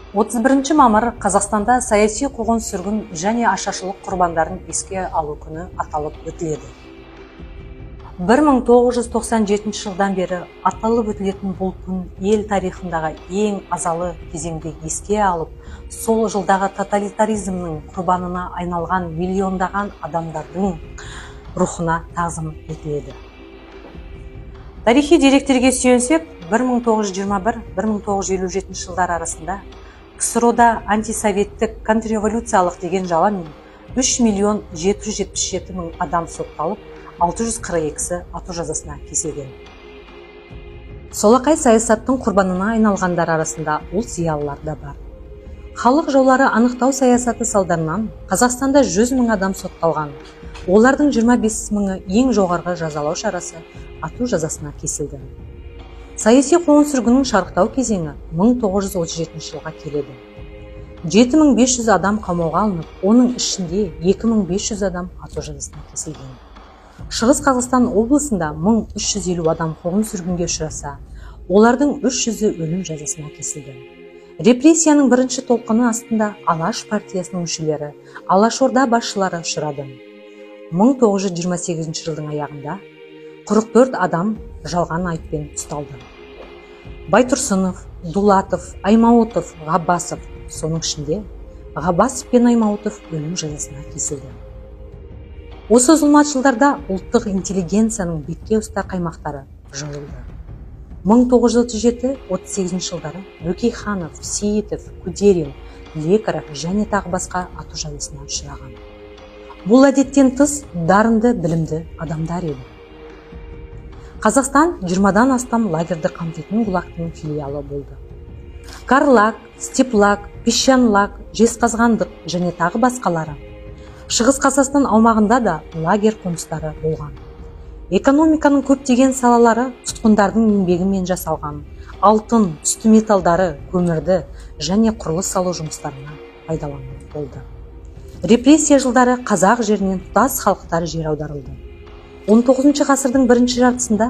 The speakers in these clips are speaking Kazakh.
31 мамыр Қазақстанда саяси қуғын-сүргін және ашаршылық құрбандарын еске алу күні аталып өтіледі. 1997 жылдан бері аталып өтілетін бұл күн ел тарихындағы ең азалы кезеңді еске алып, сол жылдағы тоталитаризмнің құрбанына айналған миллиондаған адамдардың рухына тағзым етіледі. Тарихи деректерге сүйенсек, 1921-1957 жылдар арасында КСРОда антисоветтік контрреволюциялық деген жаламен 3.777.000 адам сотталып, 642-сі ату жазасына кесілген. Солақай саясаттың құрбанына айналғандар арасында ұлт зиялылар да бар. Халық жаулары анықтау саясаты салдарынан Қазақстанда 100.000 адам сотталған. Олардың 25.000-і ең жоғарғы жазалау шарасы ату жазасына кесілді. Саяси қуғын-сүргіннің шарықтау кезеңі 1937 жылға келеді. 7.500 адам қамауға алынып, оның ішінде 2.500 адам ату жазасына кесілген. Шығыс Қазақстан облысында 1350 адам қуғын-сүргінге ұшыраса, олардың 300-і өлім жазасына кесілді. Репрессияның бірінші толқыны астында Алаш партиясының мүшелері, Алашорда басшылары ұшырады. 1928 жылдың аяғында 44 адам жалған айыппен ұсталды. Байтұрсынов, Дулатов, Аймауытов, Ғаббасов, соның ішінде Ғаббасов пен Аймауытов өлім жазасына кесілді. Осы зұлматшылдарда ұлттық интеллигенцияның бетке ұстар қаймақтары жойылды. 1937-38 жылдары Бөкейханов, Сейітов, Күдерин, Лекаров және тағы басқа ату жазасына ұшыраған. Бұл әдеттен тыс дарынды, білімді адамдар еді. Қазақстан 20-дан астам лагерді қамтитын ГУЛАГтың филиалы болды. Карлаг, Степлаг, Песчанлаг, Жезқазғандық және тағы басқалары. Шығыс Қазақстан аумағында да лагер қоныстары болған. Экономиканың көптеген салалары тұтқындардың еңбегімен жасалған. Алтын, түсті металдары, көмірді және құрылыс салу жұмыстарына пайдаланылып болды. Репрессия жылдары қазақ жерінен тұтас халықтар жер аударылды. 19 ғасырдың бірінші жартысында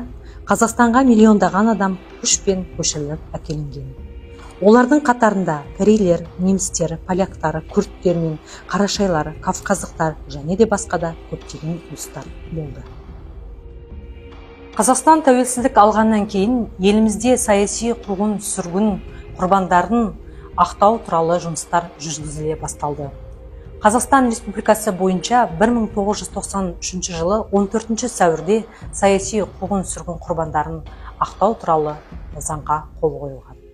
Қазақстанға миллиондаған адам күшпен көшіріліп әкелінген. Олардың қатарында корейлер, немістер, поляктар, күрдтер мен қарашайлар, кавказдықтар және де басқа да көптеген ұлыстар болды. Қазақстан тәуелсіздік алғаннан кейін елімізде саяси қуғын-сүргін құрбандарын ақтау туралы жұмыстар жүргізіле басталды. Қазақстан Республикасы бойынша 1993 жылы 14 сәуірде саяси қуғын-сүргін құрбандарын ақтау туралы заңға қол қойылған.